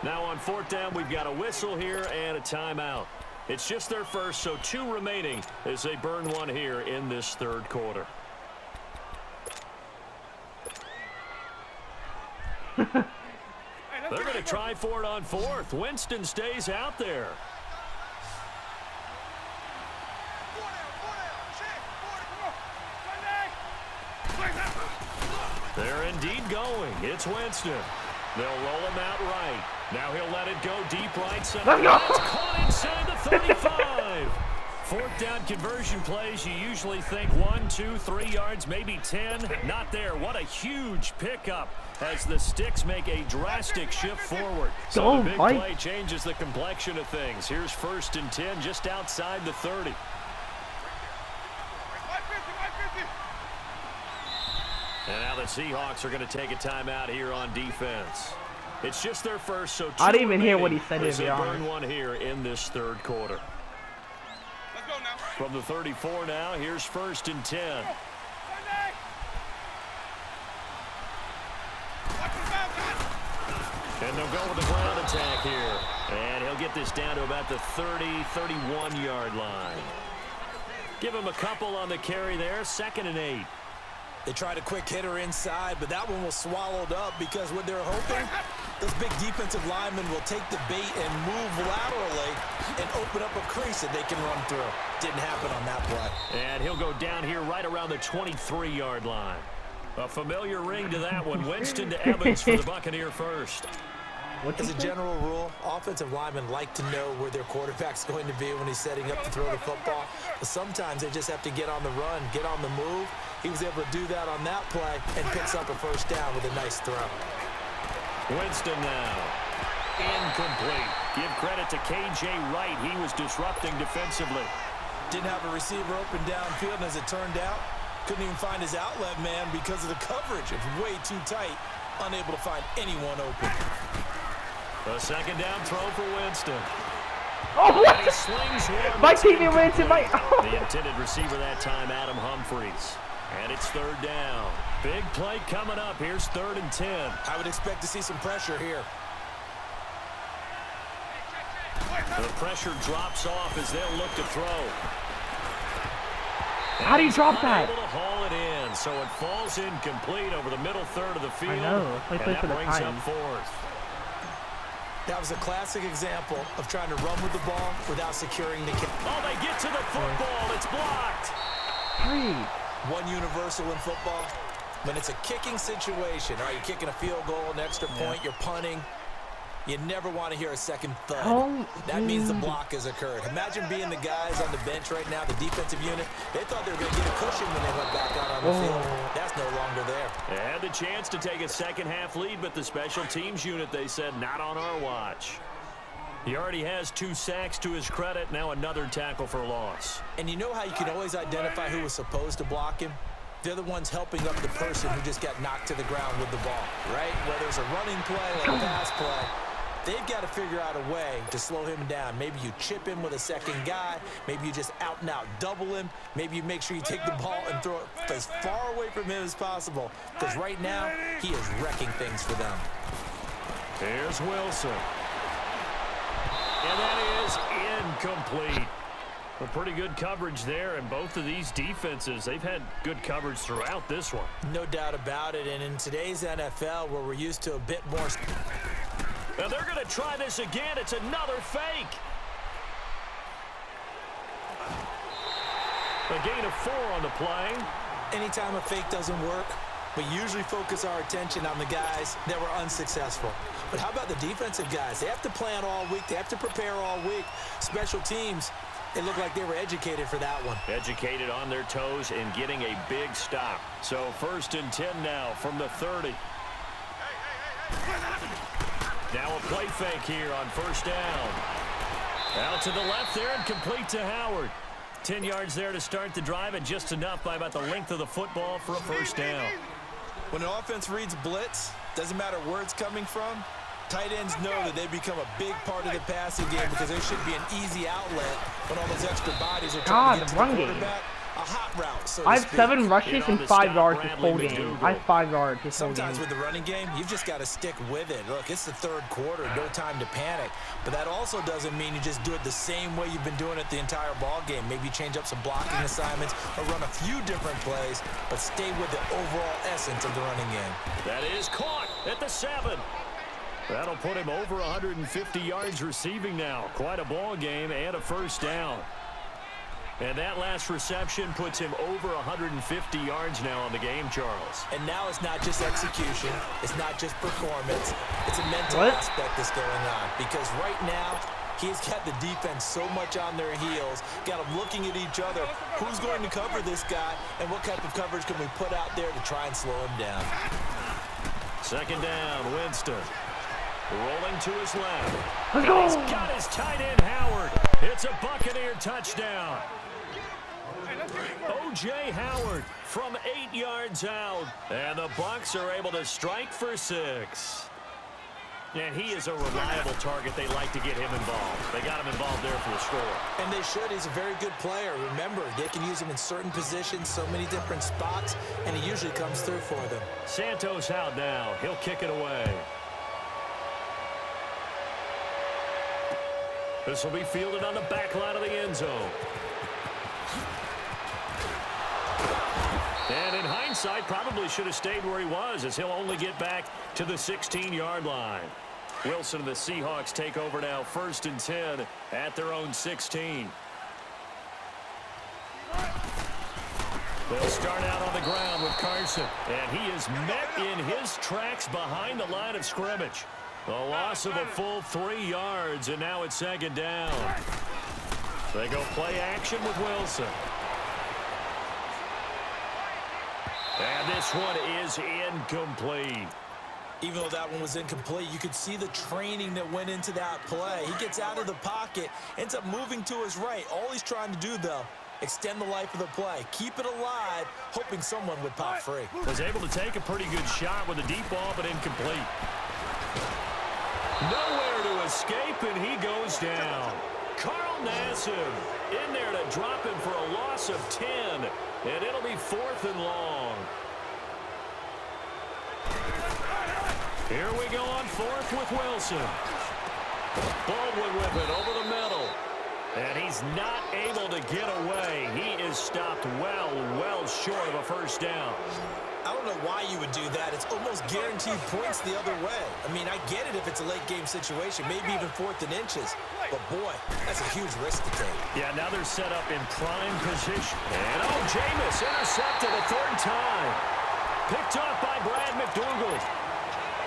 Now on 4th down, we've got a whistle here and a timeout. It's just their first, so 2 remaining as they burn one here in this 3rd quarter. They're going to try for it on 4th. Winston stays out there. They're indeed going. It's Winston. They'll roll him out right. Now he'll let it go deep right side. That's caught inside the 35. 4th down conversion plays, you usually think 1, 2, 3 yards, maybe 10. Not there. What a huge pickup as the Sticks make a drastic shift forward. So the big play changes the complexion of things. Here's 1st and 10 just outside the 30. And now the Seahawks are going to take a timeout here on defense. It's just their first, so 2 I didn't even hear what he remaining said, as to they be burn honest. one here in this 3rd quarter. Let's go now. From the 34 now, here's 1st and 10. And they'll go with the ground attack here. And he'll get this down to about the 30, 31-yard line. Give him a couple on the carry there. 2nd and 8. They tried a quick hitter inside, but that one was swallowed up because what they're hoping, those big defensive linemen will take the bait and move laterally and open up a crease that they can run through. Didn't happen on that play. And he'll go down here right around the 23-yard line. A familiar ring to that one. Winston to Evans for the Buccaneer first. As a general rule, offensive linemen like to know where their quarterback's going to be when he's setting up to throw the football. But sometimes they just have to get on the run, get on the move. He was able to do that on that play and picks up a 1st down with a nice throw. Winston now. Incomplete. Give credit to K.J. Wright. He was disrupting defensively. Didn't have a receiver open downfield, and as it turned out, Couldn't even find his outlet man because of the coverage. It's way too tight. Unable to find anyone open. A second down throw for Winston. Oh, And he slings one. my It's teammate ran to my... The intended receiver that time, Adam Humphries. And it's third down. Big play coming up. Here's 3rd and 10. I would expect to see some pressure here. The pressure drops off as they'll look to throw. How do you drop that? Able to haul it in, so it falls incomplete over the middle third of the field. I know. Play and for that the brings time. up 4th. That was a classic example of trying to run with the ball without securing the kick. Oh, they get to the football. It's blocked. 3. One universal in football, when it's a kicking situation, all right, you're kicking a field goal, an extra point, you're punting, you never want to hear a second thud. Oh, that means the block has occurred. Imagine being the guys on the bench right now, the defensive unit. They thought they were going to get a cushion when they went back out on the field. That's no longer there. They had the chance to take a second-half lead, but the special teams unit, they said, not on our watch. He already has 2 sacks to his credit, now another tackle for loss. And you know how you can always identify who was supposed to block him? They're the ones helping up the person who just got knocked to the ground with the ball, right? Whether it's a running play or a pass play, they've got to figure out a way to slow him down. Maybe you chip him with a second guy. Maybe you just out-and-out double him. Maybe you make sure you take the ball and throw it as far away from him as possible. Because right now, he is wrecking things for them. Here's Wilson. And that is incomplete. A pretty good coverage there, and both of these defenses, they've had good coverage throughout this one. No doubt about it, and in today's NFL, where we're used to a bit more... Now they're going to try this again. It's another fake. A gain of 4 on the play. Anytime a fake doesn't work, we usually focus our attention on the guys that were unsuccessful. But how about the defensive guys? They have to plan all week. They have to prepare all week. Special teams, they look like they were educated for that one. Educated on their toes and getting a big stop. So 1st and 10 now from the 30. Now a play fake here on 1st down. Out to the left there and complete to Howard. 10 yards there to start the drive, and just enough by about the length of the football for a 1st down. When an offense reads blitz, doesn't matter where it's coming from, tight ends know that they become a big part of the passing game because there should be an easy outlet when all those extra bodies are trying to get to the quarterback. A hot route, so to I have speak. 7 rushes and 5 yards this whole game. I have 5 yards this whole game. Sometimes with the running game, you've just got to stick with it. Look, it's the 3rd quarter, no time to panic. But that also doesn't mean you just do it the same way you've been doing it the entire ball game. Maybe you change up some blocking assignments or run a few different plays, but stay with the overall essence of the running game. That is caught at the 7. That'll put him over 150 yards receiving now. Quite a ball game and a 1st down. And that last reception puts him over 150 yards now on the game, Charles. And now it's not just execution. It's not just performance. It's a mental aspect that's going on. Because right now, he's got the defense so much on their heels, got them looking at each other. Who's going to cover this guy, and what type of coverage can we put out there to try and slow him down? 2nd down, Winston. Rolling to his left. Let's go! He's got his tight end, Howard. It's a Buccaneer touchdown. O.J. Howard from 8 yards out. And the Bucs are able to strike for 6. And he is a reliable target. They like to get him involved. They got him involved there for the score. And they should. He's a very good player. Remember, they can use him in certain positions, so many different spots, and he usually comes through for them. Santos out now. He'll kick it away. This will be fielded on the back line of the end zone. And in hindsight, probably should have stayed where he was, as he'll only get back to the 16-yard line. Wilson and the Seahawks take over now, 1st and 10 at their own 16. They'll start out on the ground with Carson, and he is met in his tracks behind the line of scrimmage. A loss of a full 3 yards, and now it's 2nd down. They go play action with Wilson. And this one is incomplete. Even though that one was incomplete, you could see the training that went into that play. He gets out of the pocket, ends up moving to his right. All he's trying to do, though, extend the life of the play, keep it alive, hoping someone would pop free. Was able to take a pretty good shot with a deep ball, but incomplete. Nowhere to escape, and he goes down. Carl Nassib in there to drop him for a loss of 10, and it'll be 4th and long. Here we go on 4th with Wilson. Baldwin with it over the middle. And he's not able to get away. He is stopped well short of a first down. I don't know why you would do that. It's almost guaranteed points the other way. I mean, I get it if it's a late game situation, maybe even 4th and inches. But, boy, that's a huge risk to take. Yeah, now they're set up in prime position. And, Jameis intercepted a 3rd time. Picked off by Brad McDougald.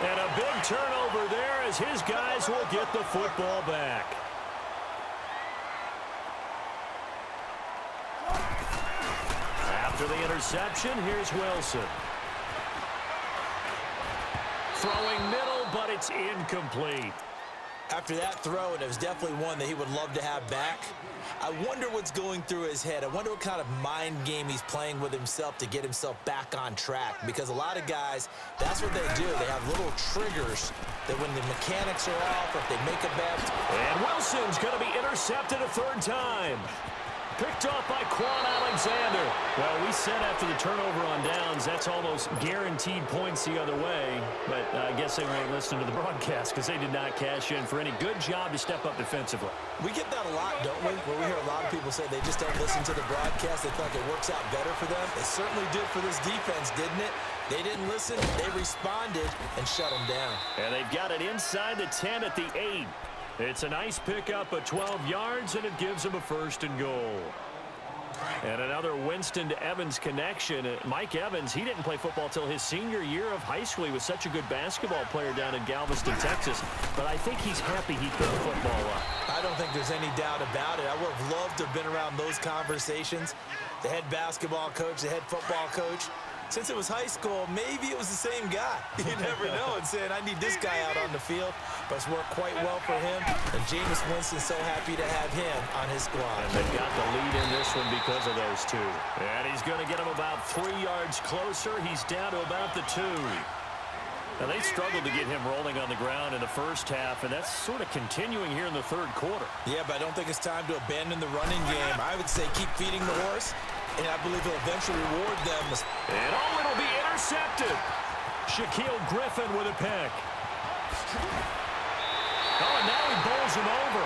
And a big turnover there as his guys will get the football back. After the interception, here's Wilson. Throwing middle, but it's incomplete. After that throw, and it was definitely one that he would love to have back, I wonder what's going through his head. I wonder what kind of mind game he's playing with himself to get himself back on track. Because a lot of guys, that's what they do. They have little triggers that when the mechanics are off or if they make a bad... And Wilson's going to be intercepted a 3rd time. Picked off by Quan Alexander. Well, we said after the turnover on downs, that's almost guaranteed points the other way. But I guess they weren't listening to the broadcast because they did not cash in for any good job to step up defensively. We get that a lot, don't we? Where we hear a lot of people say they just don't listen to the broadcast. They feel like it works out better for them. It certainly did for this defense, didn't it? They didn't listen. They responded and shut them down. And they've got it inside the 10 at the 8. It's a nice pickup of 12 yards, and it gives him a 1st and goal. And another Winston to Evans connection. Mike Evans, he didn't play football till his senior year of high school. He was such a good basketball player down in Galveston, Texas. But I think he's happy he picked football up. I don't think there's any doubt about it. I would have loved to have been around those conversations. The head basketball coach, the head football coach. Since it was high school, maybe it was the same guy. You never know. And saying, I need this guy out on the field. But it's worked quite well for him. And Jameis Winston's so happy to have him on his squad. And they've got the lead in this one because of those two. And he's going to get him about 3 yards closer. He's down to about the 2. Now, they struggled to get him rolling on the ground in the first half, and that's sort of continuing here in the 3rd quarter. Yeah, but I don't think it's time to abandon the running game. I would say keep feeding the horse, and I believe he'll eventually reward them. And it'll be intercepted. Shaquille Griffin with a pick. And now he bowls him over.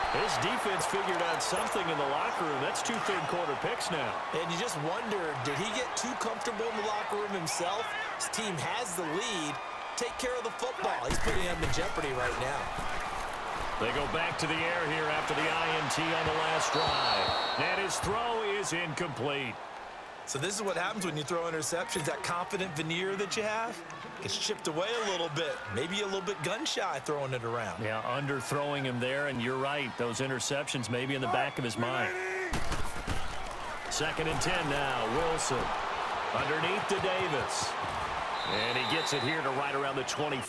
His defense figured out something in the locker room. That's 2 third-quarter picks now. And you just wonder, did he get too comfortable in the locker room himself? His team has the lead. Take care of the football. He's putting them in jeopardy right now. They go back to the air here after the INT on the last drive. And his throw is incomplete. So this is what happens when you throw interceptions. That confident veneer that you have gets chipped away a little bit. Maybe a little bit gun-shy throwing it around. Yeah, underthrowing him there, and you're right. Those interceptions may be in the back of his mind. 2nd and 10 now. Wilson underneath to Davis. And he gets it here to right around the 20.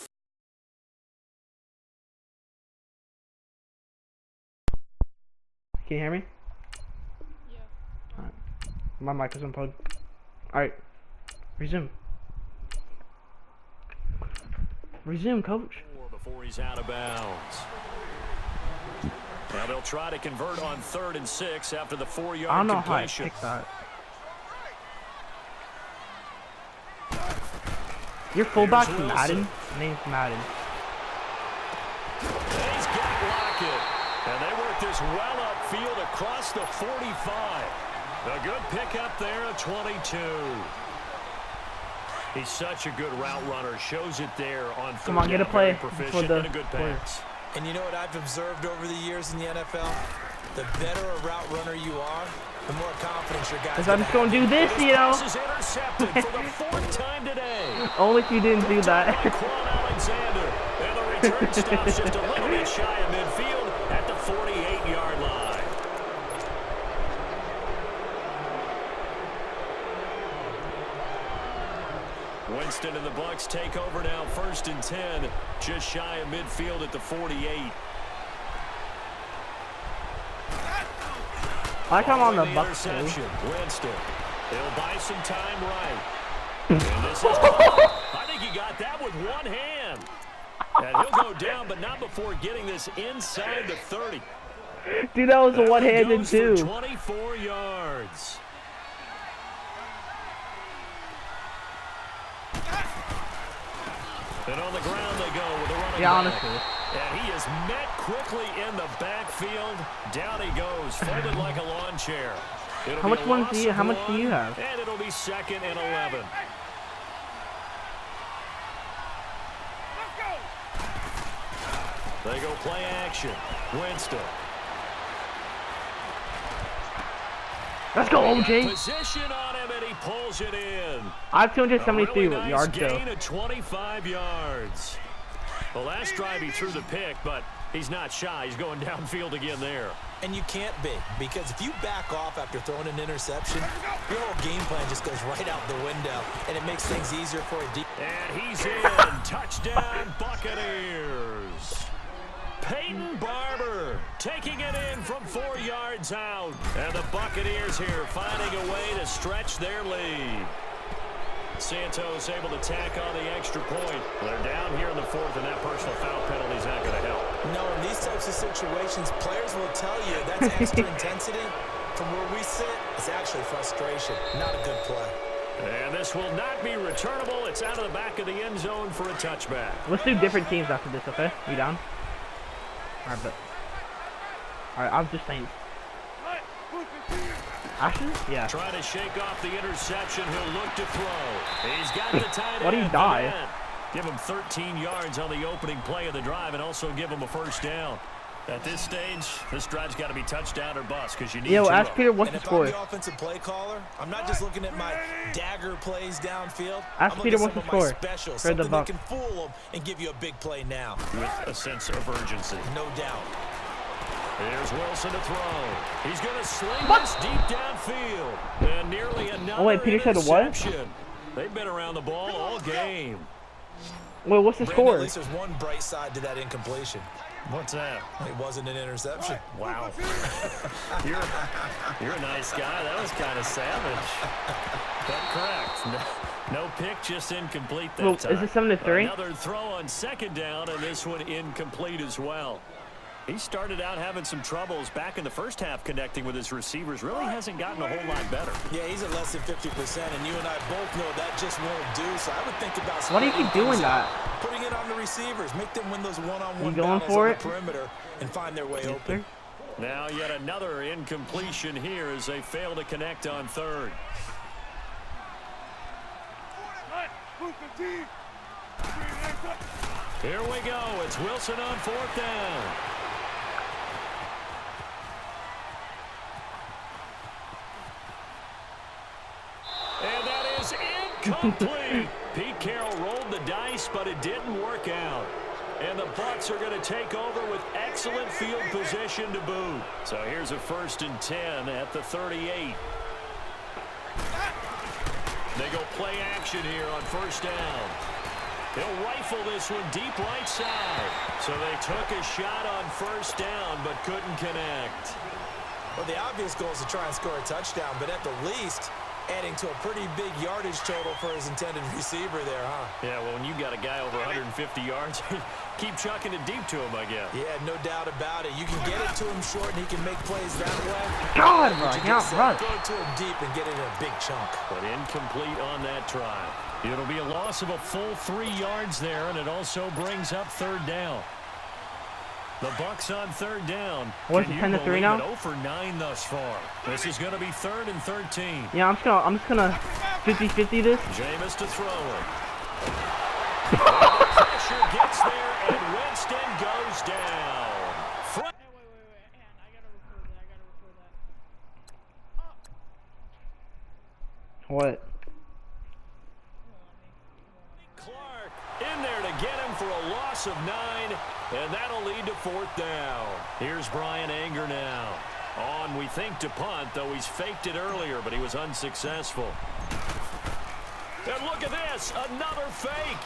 Can you hear me? Yeah. Alright. My mic is unplugged. Alright. Resume. Resume, coach. Before he's out of bounds. Now they'll try to convert on 3rd and 6 after the 4-yard I don't know completion. how I picked that. Your fullback from Madden? Name's Madden. He's got Lockett. And they work this well upfield across the 45. A good pickup there at 22. He's such a good route runner. Shows it there on 3rd. Come on, get a play for proficient the and a good pass. And you know what I've observed over the years in the NFL? The better a route runner you are, the more confidence your guys Because I'm just going to do this, you know. This is intercepted for the 4th time today. Only if you didn't do that. Quan Alexander. And the return stops just a little bit shy of midfield at the 48-yard line. Winston and the Bucs take over now, 1st and 10, just shy of midfield at the 48. I come on the Following Bucks too. interception, Winston. He'll buy some time right. And this is I think he got that with one hand. And he'll go down, but not before getting this inside the 30. Dude, that was a That one-handed goes for too. 24 yards. And on the ground they go with a running Yeah, back. honestly. And he is met quickly in the backfield. Down he goes, folded like a lawn chair. It'll How be much a ones loss do you? of How much do one, you have? And it'll be 2nd and 11. They go play action. Winston. Let's go, OJ. Position on him, and he pulls it in. I have A 273 really nice yards though. gain of 25 yards. The last drive he threw the pick, but he's not shy. He's going downfield again there. And you can't be, because if you back off after throwing an interception, your whole game plan just goes right out the window, and it makes things easier for a deep. And he's in. Touchdown, Buccaneers. Peyton Barber taking it in from 4 yards out. And the Buccaneers here finding a way to stretch their lead. Santos able to tack on the extra point. They're down here in the 4th, and that personal foul penalty is not going to help. No, in these types of situations, players will tell you that's extra intensity. From where we sit, it's actually frustration, not a good play. And this will not be returnable. It's out of the back of the end zone for a touchback. Let's do different teams after this, okay? You down? Alright, but. Alright, I'm just saying. Ashton? Yeah. Trying to shake off the interception. He'll look to throw. He's got the tight end. Why'd he for die? that. Give him 13 yards on the opening play of the drive and also give him a first down. At this stage, this drive's got to be touchdown or bust because you need Yo, to. ask Peter what's And the if score. I'm the offensive play caller, I'm not just looking at my dagger plays downfield. Ask I'm Peter looking what's at the some of my score specials, for the something that Bucks. can fool them and give you a big play now. With a sense of urgency. No doubt. Here's Wilson to throw. He's going to sling this deep downfield. And nearly another Oh, wait, Peter said what? interception. They've been around the ball all game. Wait, what's the Brandon, score? at least there's one bright side to that incompletion. What's that? It wasn't an interception. Wow. You're a nice guy. That was kind of savage. But correct. No pick, just incomplete that Well, time. is it 7-3? Another throw on 2nd down, and this one incomplete as well. He started out having some troubles back in the first half connecting with his receivers. Really hasn't gotten a whole lot better. Yeah, he's at less than 50%, and you and I both know that just won't do. So I would think about Why do you keep spreading doing things that? out, putting it on the receivers, make them win those one-on-one You going battles for on it? the perimeter and find their way Yes, open. sir. Now yet another incompletion here as they fail to connect on 3rd. Here we go. It's Wilson on 4th down. And that is incomplete. Pete Carroll rolled the dice, but it didn't work out. And the Bucs are going to take over with excellent field position to boot. So here's a 1st and 10 at the 38. They go play action here on 1st down. He'll rifle this one deep right side. So they took a shot on 1st down, but couldn't connect. Well, the obvious goal is to try and score a touchdown, but at the least, adding to a pretty big yardage total for his intended receiver there, huh? Yeah, well, when you got a guy over 150 yards, keep chucking it deep to him, I guess. Yeah, no doubt about it. You can get it to him short, and he can make plays that way. God, bro, But I you can't just run. throw it to him deep and get it in a big chunk. But incomplete on that try. It'll be a loss of a full 3 yards there, and it also brings up 3rd down. The Bucs on 3rd down. What is Can it, you 10 to 3 believe now? it? 0 for 9 thus far. This is going to be 3rd and 13. Yeah, I'm just gonna 50-50 this. Jameis to throw it. The pressure gets there, and Winston goes down. Hey, wait. Hang on, I gotta record that. What? Clark in there to get him for a loss of 9, and that'll lead to 4th down. Here's Brian Anger now. On, we think, to punt, though he's faked it earlier, but he was unsuccessful. And look at this, another fake.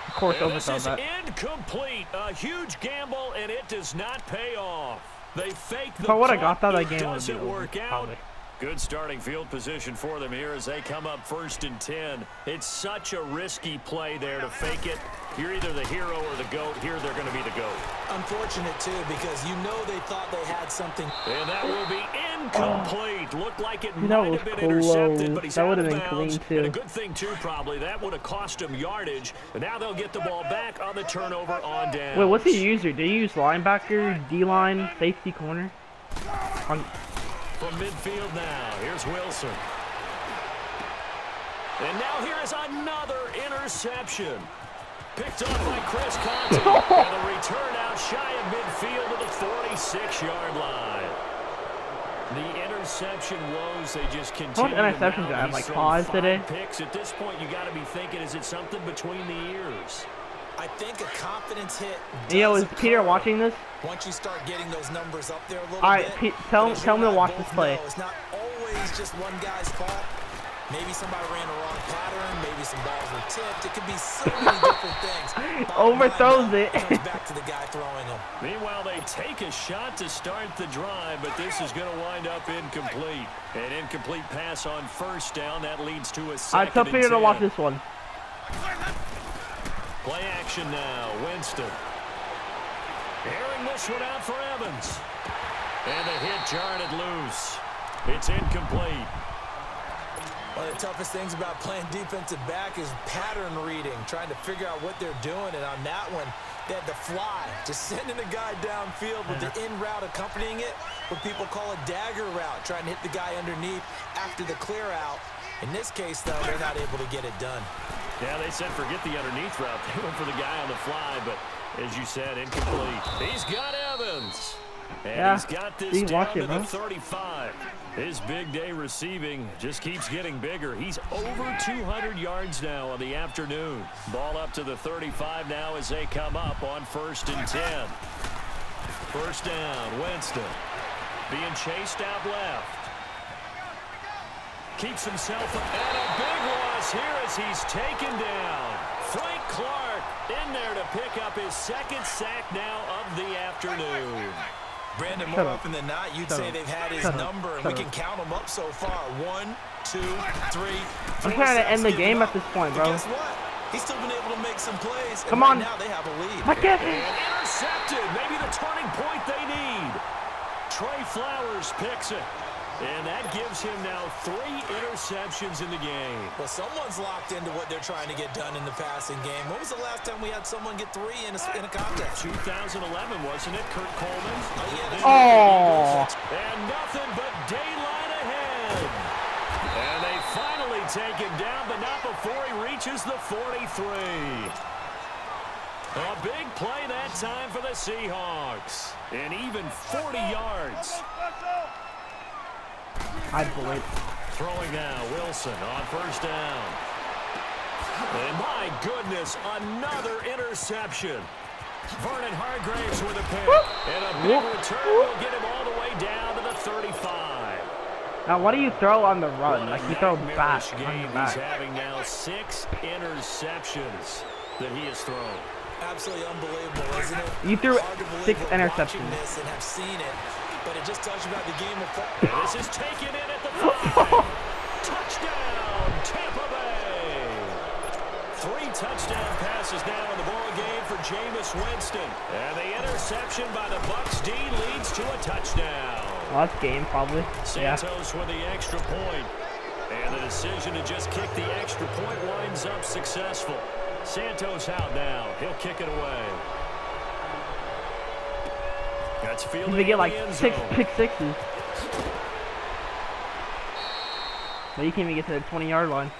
Of course, And this overthrow is that. incomplete. A huge gamble, and it does not pay off. They fake the If I would have punt. got that, It game would have doesn't been over. work out. Probably. Good starting field position for them here as they come up 1st and 10. It's such a risky play there to fake it. You're either the hero or the GOAT. Here they're going to be the GOAT. Unfortunate, too, because you know they thought they had something. And that will be incomplete. Looked like it That might was have been intercepted, close. but he's That out would of have been bounds. clean, too. And a good thing, too, probably. That would have cost him yardage. And now they'll get the ball back on the turnover on down. Wait, what's he use here? Do you use linebacker, D-line, safety, corner? From midfield now, here's Wilson. And now here is another interception. Picked up by Chris Conti. And the return out shy of midfield to the 46-yard line. The interception woes, they just continue. How much interceptions do I have, like 5 today? Picks. At this point, you got to be thinking, is it something between the ears? I think a confidence hit. Yo, is does Peter occur watching this? Once you start getting those numbers up there a little Alright, bit. tell But as him you to and I watch both this play. know, it's not always just one guy's fault. Maybe somebody ran a wrong pattern. Maybe some balls were tipped. It could be so many different things. Overthrows it. Comes back to the guy throwing them. Meanwhile, they take a shot to start the drive, but this is going to wind up incomplete. An incomplete pass on 1st down. That leads to a 2nd Alright, tell Peter to watch this one. Play action now. Winston. Airing this one out for Evans. And the hit jarred it loose. It's incomplete. One of the toughest things about playing defensive back is pattern reading, trying to figure out what they're doing. And on that one, they had the fly, just sending a guy downfield with the in route accompanying it, what people call a dagger route, trying to hit the guy underneath after the clear out. In this case, though, they're not able to get it done. Yeah, they said forget the underneath route. They went for the guy on the fly, but as you said, incomplete. He's got Evans. And Yeah, he's got this you down watch to it, the bro. 35. His big day receiving just keeps getting bigger. He's over 200 yards now on the afternoon. Ball up to the 35 now as they come up on 1st and 10. 1st down, Winston. Being chased out left. Keeps himself up. And a big loss here as he's taken down. Frank Clark in there to pick up his 2nd sack now of the afternoon. Brandon, more often than not, you'd say they've had his Shut up. number, and Shut we up. can count them up so far. 1, 2, 3, 4 I'm trying to end the sacks game given at this point, But bro. guess what? He's still been able to make some plays. Come and on. Right now they have a lead. I can't. Intercepted. Maybe the turning point they need. Trey Flowers picks it. And that gives him now 3 interceptions in the game. Well, someone's locked into what they're trying to get done in the passing game. When was the last time we had someone get 3 in a contest? 2011, wasn't it? Kurt Coleman. Oh. And nothing but daylight ahead. And they finally take him down, but not before he reaches the 43. A big play that time for the Seahawks. And even 40 yards. I believe. Throwing now, Wilson on 1st down. And my goodness, another interception. Vernon Hargraves with a pick. And a big return will get him all the way down to the 35. Now, what do you throw on the run? Like, you throw back. Nightmarish On game your he's back. having now 6 interceptions that he has thrown. Absolutely unbelievable, isn't it? You threw Hard to believe 6 we're watching interceptions. this and have seen it, but it just tells you about the game of football. And this is taken in at the 5. Touchdown, Tampa Bay. 3 touchdown passes now in the ball game for Jameis Winston. And the interception by the Bucs D leads to a touchdown. Well, that's game, probably. Yeah. Santos with the extra point. And the decision to just kick the extra point winds up successful. Santos out now. He'll kick it away. That's fielding They get in like the end 6 zone. pick sixes. But you can't even get to the 20-yard line.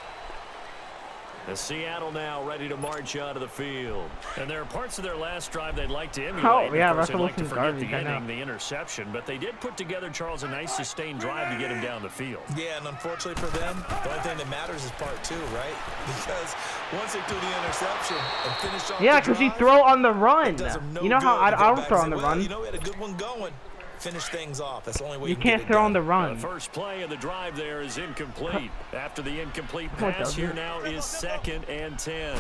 The Seattle now ready to march out of the field. And there are parts of their last drive they'd like to emulate. Oh, yeah, Of course, they'd Russell like to Wilson's forget garbage, the I know. inning, the interception, but they did put together, Charles, a nice sustained drive to get him down the field. Yeah, and unfortunately for them, the only thing that matters is part 2, right? Because once they do the interception and finish off Yeah, the because you drive, throw on the run. it does them no You know how good to go I would back throw and on the say, well, run. you know, we had a good one going. Finish things off. That's the only way You you can can't get it throw done. on the The run. first play of the drive there is incomplete. After the incomplete Oh, it pass, doesn't. here now is 2nd and 10.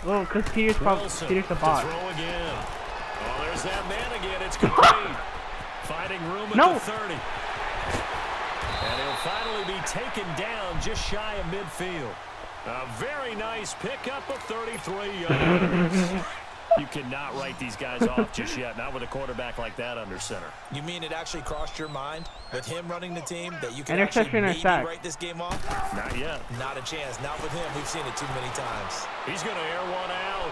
Well, because Peter's Wilson the to bot. throw again. Oh, there's that man again. It's complete. Finding room at No. the 30. And he'll finally be taken down just shy of midfield. A very nice pickup of 33 yards. You cannot write these guys off just yet, not with a quarterback like that under center. You mean it actually crossed your mind with him running the team that you can Interception actually or maybe sack? write this game off? Not yet. Not a chance. Not with him. We've seen it too many times. He's going to air one out.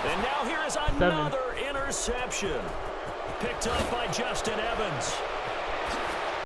And now here is another interception. Picked up by Justin Evans.